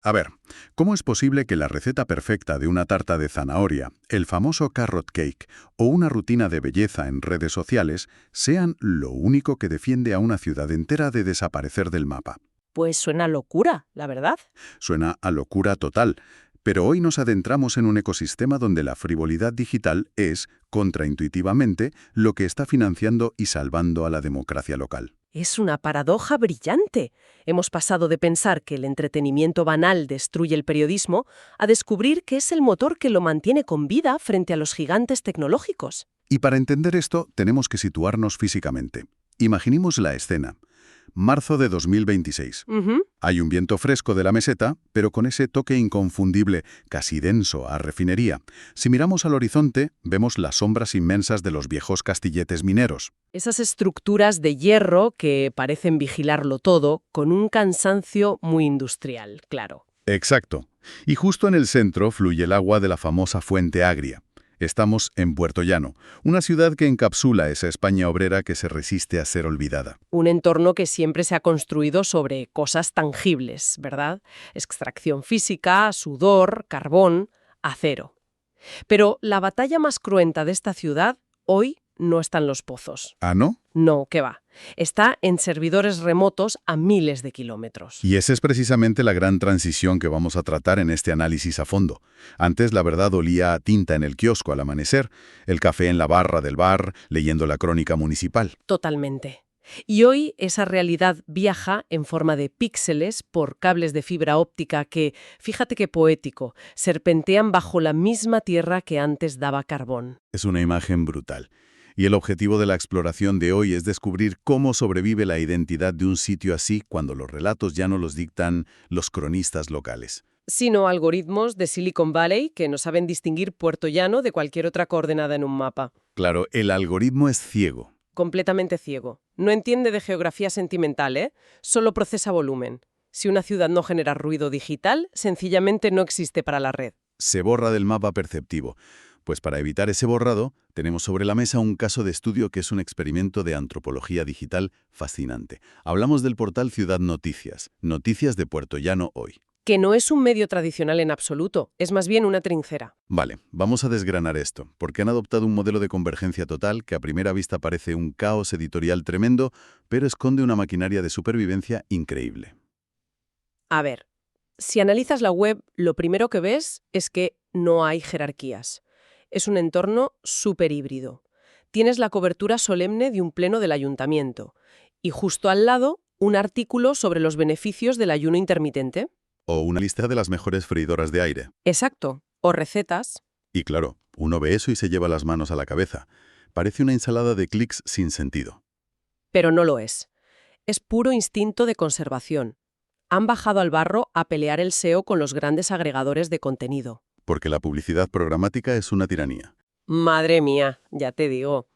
A ver, ¿cómo es posible que la receta perfecta de una tarta de zanahoria, el famoso carrot cake o una rutina de belleza en redes sociales sean lo único que defiende a una ciudad entera de desaparecer del mapa? Pues suena locura, la verdad. Suena a locura total, pero hoy nos adentramos en un ecosistema donde la frivolidad digital es, contraintuitivamente, lo que está financiando y salvando a la democracia local. Es una paradoja brillante. Hemos pasado de pensar que el entretenimiento banal destruye el periodismo a descubrir que es el motor que lo mantiene con vida frente a los gigantes tecnológicos. Y para entender esto, tenemos que situarnos físicamente. Imaginemos la escena. Marzo de 2026. Ujú. Hay un viento fresco de la meseta, pero con ese toque inconfundible, casi denso, a refinería. Si miramos al horizonte, vemos las sombras inmensas de los viejos castilletes mineros. Esas estructuras de hierro que parecen vigilarlo todo con un cansancio muy industrial, claro. Exacto. Y justo en el centro fluye el agua de la famosa Fuente Agria. Estamos en Puerto Llano, una ciudad que encapsula esa España obrera que se resiste a ser olvidada. Un entorno que siempre se ha construido sobre cosas tangibles, ¿verdad? Extracción física, sudor, carbón, acero. Pero la batalla más cruenta de esta ciudad hoy no está en los pozos. ¿Ah, no? No, ¿qué va? Está en servidores remotos a miles de kilómetros. Y esa es precisamente la gran transición que vamos a tratar en este análisis a fondo. Antes, la verdad, olía a tinta en el kiosco al amanecer, el café en la barra del bar, leyendo la crónica municipal. Totalmente. Y hoy esa realidad viaja en forma de píxeles por cables de fibra óptica que, fíjate qué poético, serpentean bajo la misma tierra que antes daba carbón. Es una imagen brutal. Y el objetivo de la exploración de hoy es descubrir cómo sobrevive la identidad de un sitio así cuando los relatos ya no los dictan los cronistas locales. Sino algoritmos de Silicon Valley que no saben distinguir Puerto Llano de cualquier otra coordenada en un mapa. Claro, el algoritmo es ciego. Completamente ciego. No entiende de geografía sentimental, ¿eh? Solo procesa volumen. Si una ciudad no genera ruido digital, sencillamente no existe para la red. Se borra del mapa perceptivo. Pues para evitar ese borrado, tenemos sobre la mesa un caso de estudio que es un experimento de antropología digital fascinante. Hablamos del portal Ciudad Noticias, Noticias de Puerto Llano hoy. Que no es un medio tradicional en absoluto, es más bien una trinchera. Vale, vamos a desgranar esto, porque han adoptado un modelo de convergencia total que a primera vista parece un caos editorial tremendo, pero esconde una maquinaria de supervivencia increíble. A ver, si analizas la web, lo primero que ves es que no hay jerarquías. Es un entorno súper híbrido. Tienes la cobertura solemne de un pleno del ayuntamiento y justo al lado un artículo sobre los beneficios del ayuno intermitente. O una lista de las mejores freidoras de aire. Exacto. O recetas. Y claro, uno ve eso y se lleva las manos a la cabeza. Parece una ensalada de clics sin sentido. Pero no lo es. Es puro instinto de conservación. Han bajado al barro a pelear el SEO con los grandes agregadores de contenido. Porque la publicidad programática es una tiranía. Madre mía, ya te digo.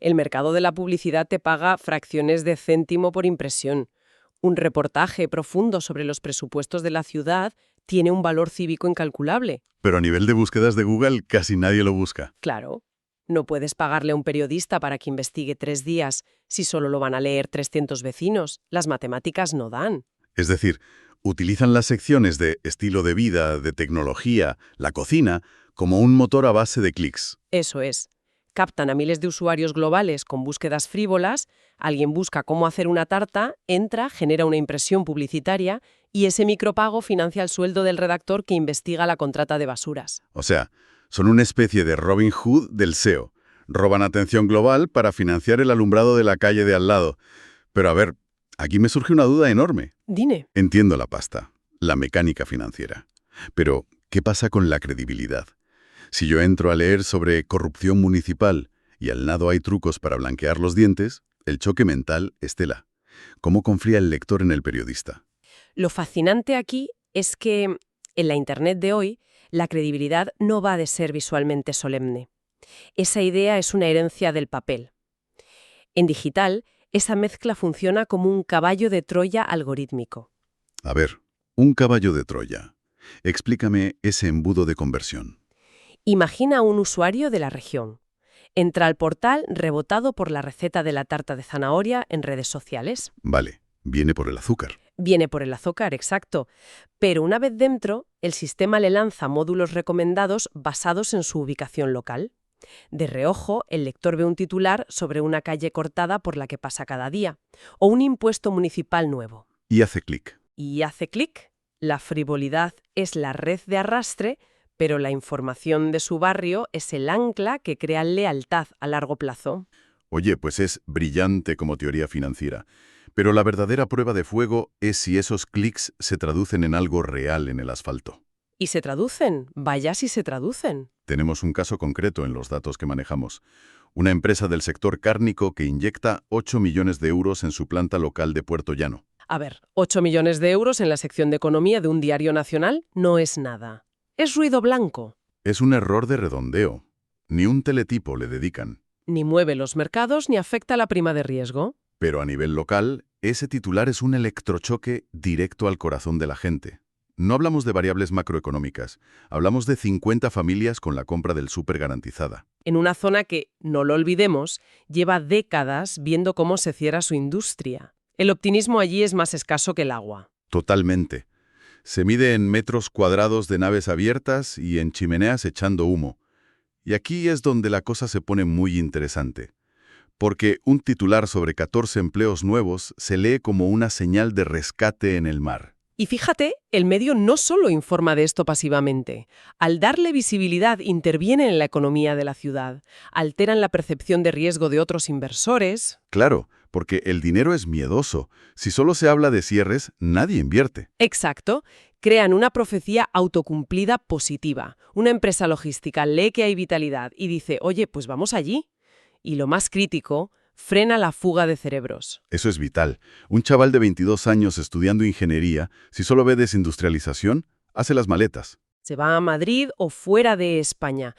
El mercado de la publicidad te paga fracciones de céntimo por impresión. Un reportaje profundo sobre los presupuestos de la ciudad tiene un valor cívico incalculable. Pero a nivel de búsquedas de Google casi nadie lo busca. Claro, no puedes pagarle a un periodista para que investigue 3 días si solo lo van a leer 300 vecinos. Las matemáticas no dan. Es decir, utilizan las secciones de estilo de vida, de tecnología, la cocina, como un motor a base de clics. Eso es. Captan a miles de usuarios globales con búsquedas frívolas, alguien busca cómo hacer una tarta, entra, genera una impresión publicitaria y ese micropago financia el sueldo del redactor que investiga la contrata de basuras. O sea, son una especie de Robin Hood del SEO. Roban atención global para financiar el alumbrado de la calle de al lado. Pero a ver, aquí me surge una duda enorme. Dime. Entiendo la pasta, la mecánica financiera. Pero, ¿qué pasa con la credibilidad? Si yo entro a leer sobre corrupción municipal y al lado hay trucos para blanquear los dientes, el choque mental es tela. ¿Cómo confía el lector en el periodista? Lo fascinante aquí es que en la Internet de hoy la credibilidad no va de ser visualmente solemne. Esa idea es una herencia del papel. En digital, esa mezcla funciona como un caballo de Troya algorítmico. A ver, un caballo de Troya. Explícame ese embudo de conversión. Imagina a un usuario de la región. Entra al portal rebotado por la receta de la tarta de zanahoria en redes sociales. Vale, viene por el azúcar. Viene por el azúcar, exacto. Pero una vez dentro, el sistema le lanza módulos recomendados basados en su ubicación local. De reojo, el lector ve un titular sobre una calle cortada por la que pasa cada día, o un impuesto municipal nuevo. Y hace clic. Y hace clic. La frivolidad es la red de arrastre, pero la información de su barrio es el ancla que crea lealtad a largo plazo. Oye, pues es brillante como teoría financiera. Pero la verdadera prueba de fuego es si esos clics se traducen en algo real en el asfalto. Y se traducen, vaya si se traducen. Tenemos un caso concreto en los datos que manejamos. Una empresa del sector cárnico que inyecta 8 millones de euros en su planta local de Puerto Llano. A ver, 8 millones de euros en la sección de economía de un diario nacional no es nada. Es ruido blanco. Es un error de redondeo. Ni un teletipo le dedican. Ni mueve los mercados ni afecta la prima de riesgo. Pero a nivel local, ese titular es un electrochoque directo al corazón de la gente. No hablamos de variables macroeconómicas, hablamos de 50 familias con la compra del súper garantizada. En una zona que, no lo olvidemos, lleva décadas viendo cómo se cierra su industria. El optimismo allí es más escaso que el agua. Totalmente. Se mide en metros cuadrados de naves abiertas y en chimeneas echando humo. Y aquí es donde la cosa se pone muy interesante. Porque un titular sobre 14 empleos nuevos se lee como una señal de rescate en el mar. Y fíjate, el medio no solo informa de esto pasivamente. Al darle visibilidad interviene en la economía de la ciudad, alteran la percepción de riesgo de otros inversores. Claro, porque el dinero es miedoso. Si solo se habla de cierres, nadie invierte. Exacto. Crean una profecía autocumplida positiva. Una empresa logística lee que hay vitalidad y dice, oye, pues vamos allí. Y lo más crítico, frena la fuga de cerebros. Eso es vital. Un chaval de 22 años estudiando ingeniería, si solo ve desindustrialización, hace las maletas. Se va a Madrid o fuera de España.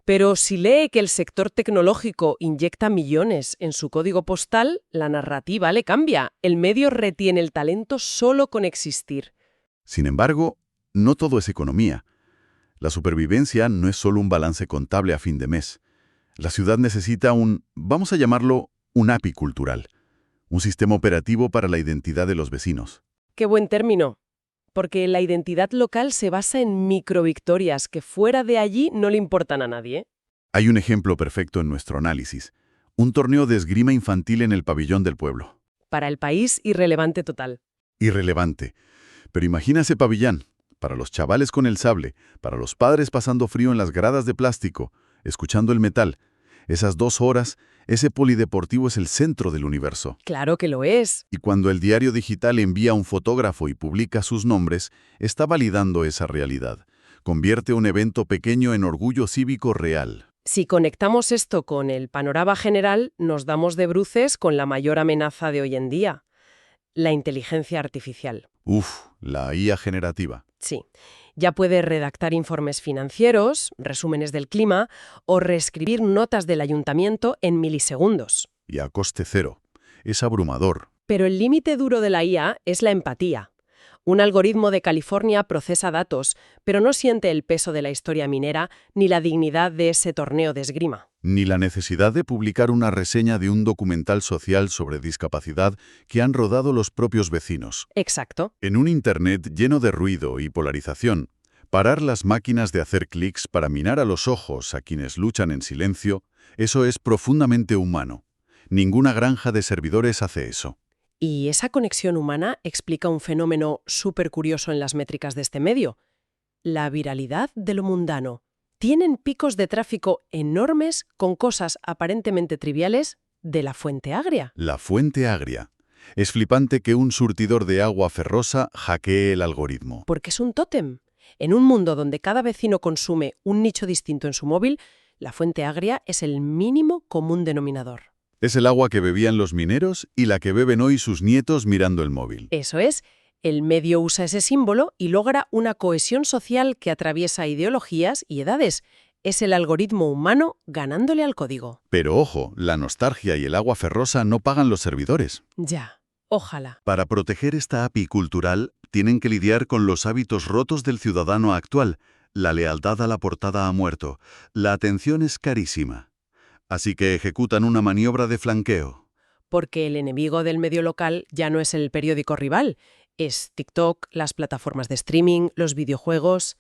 Pero si lee que el sector tecnológico inyecta millones en su código postal, la narrativa le cambia. El medio retiene el talento solo con existir. Sin embargo, no todo es economía. La supervivencia no es solo un balance contable a fin de mes. La ciudad necesita vamos a llamarlo, un API cultural, un sistema operativo para la identidad de los vecinos. Qué buen término, porque la identidad local se basa en microvictorias que fuera de allí no le importan a nadie. Hay un ejemplo perfecto en nuestro análisis. Un torneo de esgrima infantil en el pabellón del pueblo. Para el país, irrelevante total. Irrelevante. Pero imagina ese pabellón. Para los chavales con el sable, para los padres pasando frío en las gradas de plástico, escuchando el metal. Esas 2 horas, ese polideportivo es el centro del universo. Claro que lo es. Y cuando el diario digital envía a un fotógrafo y publica sus nombres, está validando esa realidad. Convierte un evento pequeño en orgullo cívico real. Si conectamos esto con el panorama general, nos damos de bruces con la mayor amenaza de hoy en día, la inteligencia artificial. La IA generativa. Sí. Ya puede redactar informes financieros, resúmenes del clima o reescribir notas del ayuntamiento en milisegundos. Y a coste cero. Es abrumador. Pero el límite duro de la IA es la empatía. Un algoritmo de California procesa datos, pero no siente el peso de la historia minera ni la dignidad de ese torneo de esgrima. Ni la necesidad de publicar una reseña de un documental social sobre discapacidad que han rodado los propios vecinos. Exacto. En un Internet lleno de ruido y polarización, parar las máquinas de hacer clics para minar a los ojos a quienes luchan en silencio, eso es profundamente humano. Ninguna granja de servidores hace eso. Y esa conexión humana explica un fenómeno súper curioso en las métricas de este medio. La viralidad de lo mundano. Tienen picos de tráfico enormes con cosas aparentemente triviales de la fuente agria. La fuente agria. Es flipante que un surtidor de agua ferrosa hackee el algoritmo. Porque es un tótem. En un mundo donde cada vecino consume un nicho distinto en su móvil, la fuente agria es el mínimo común denominador. Es el agua que bebían los mineros y la que beben hoy sus nietos mirando el móvil. Eso es. El medio usa ese símbolo y logra una cohesión social que atraviesa ideologías y edades. Es el algoritmo humano ganándole al código. Pero ojo, la nostalgia y el agua ferrosa no pagan los servidores. Ya, ojalá. Para proteger esta API cultural, tienen que lidiar con los hábitos rotos del ciudadano actual. La lealtad a la portada ha muerto. La atención es carísima. Así que ejecutan una maniobra de flanqueo. Porque el enemigo del medio local ya no es el periódico rival, Es TikTok, las plataformas de streaming, los videojuegos.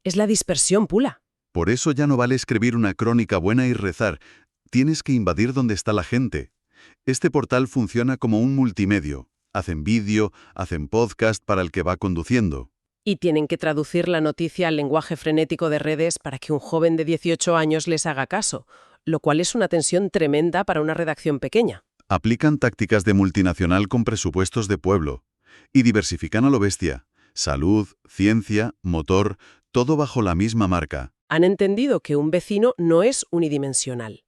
Es la dispersión pura. Por eso ya no vale escribir una crónica buena y rezar. Tienes que invadir donde está la gente. Este portal funciona como un multimedio. Hacen vídeo, hacen podcast para el que va conduciendo. Y tienen que traducir la noticia al lenguaje frenético de redes para que un joven de 18 años les haga caso, lo cual es una tensión tremenda para una redacción pequeña. Aplican tácticas de multinacional con presupuestos de pueblo. Y diversifican a lo bestia. Salud, ciencia, motor, todo bajo la misma marca. Han entendido que un vecino no es unidimensional.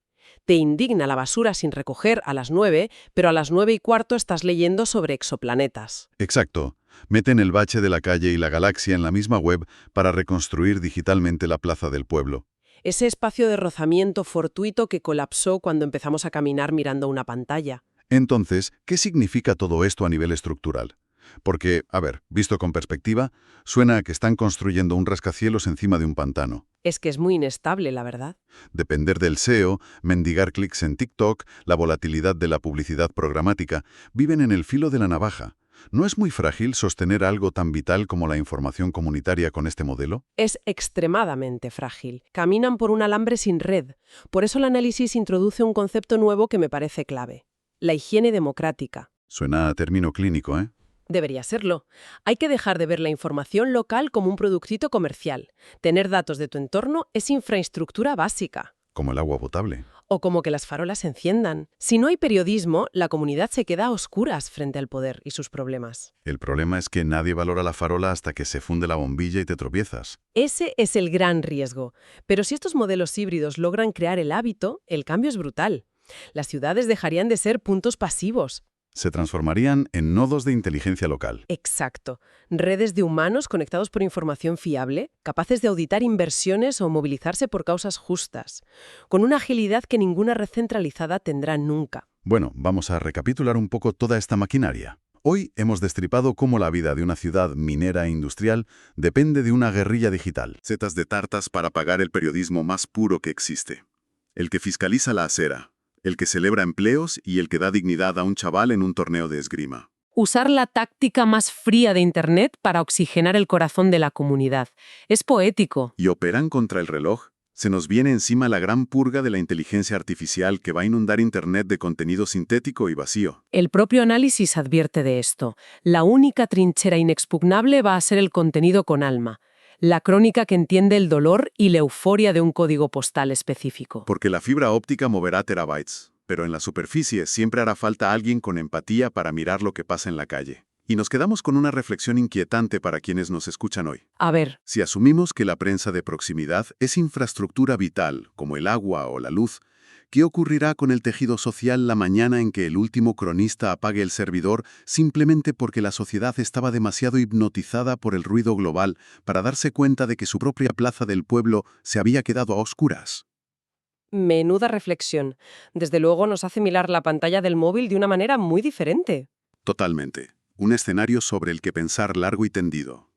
Te indigna la basura sin recoger a las 9, pero a las 9:15 estás leyendo sobre exoplanetas. Exacto. Meten el bache de la calle y la galaxia en la misma web para reconstruir digitalmente la plaza del pueblo. Ese espacio de rozamiento fortuito que colapsó cuando empezamos a caminar mirando una pantalla. Entonces, ¿qué significa todo esto a nivel estructural? Porque, a ver, visto con perspectiva, suena a que están construyendo un rascacielos encima de un pantano. Es que es muy inestable, la verdad. Depender del SEO, mendigar clics en TikTok, la volatilidad de la publicidad programática, viven en el filo de la navaja. ¿No es muy frágil sostener algo tan vital como la información comunitaria con este modelo? Es extremadamente frágil. Caminan por un alambre sin red. Por eso el análisis introduce un concepto nuevo que me parece clave. La higiene democrática. Suena a término clínico, ¿eh? Debería serlo. Hay que dejar de ver la información local como un productito comercial. Tener datos de tu entorno es infraestructura básica. Como el agua potable. O como que las farolas se enciendan. Si no hay periodismo, la comunidad se queda a oscuras frente al poder y sus problemas. El problema es que nadie valora la farola hasta que se funde la bombilla y te tropiezas. Ese es el gran riesgo. Pero si estos modelos híbridos logran crear el hábito, el cambio es brutal. Las ciudades dejarían de ser puntos pasivos. Se transformarían en nodos de inteligencia local. Exacto. Redes de humanos conectados por información fiable, capaces de auditar inversiones o movilizarse por causas justas, con una agilidad que ninguna red centralizada tendrá nunca. Bueno, vamos a recapitular un poco toda esta maquinaria. Hoy hemos destripado cómo la vida de una ciudad minera e industrial depende de una guerrilla digital. Setas de tartas para pagar el periodismo más puro que existe. El que fiscaliza la acera. El que celebra empleos y el que da dignidad a un chaval en un torneo de esgrima. Usar la táctica más fría de Internet para oxigenar el corazón de la comunidad. Es poético. Y operan contra el reloj. Se nos viene encima la gran purga de la inteligencia artificial que va a inundar Internet de contenido sintético y vacío. El propio análisis advierte de esto. La única trinchera inexpugnable va a ser el contenido con alma. La crónica que entiende el dolor y la euforia de un código postal específico. Porque la fibra óptica moverá terabytes, pero en la superficie siempre hará falta alguien con empatía para mirar lo que pasa en la calle. Y nos quedamos con una reflexión inquietante para quienes nos escuchan hoy. A ver, Si asumimos que la prensa de proximidad es infraestructura vital, como el agua o la luz, ¿qué ocurrirá con el tejido social la mañana en que el último cronista apague el servidor simplemente porque la sociedad estaba demasiado hipnotizada por el ruido global para darse cuenta de que su propia plaza del pueblo se había quedado a oscuras? menuda reflexión. Desde luego nos hace mirar la pantalla del móvil de una manera muy diferente. Totalmente. Un escenario sobre el que pensar largo y tendido.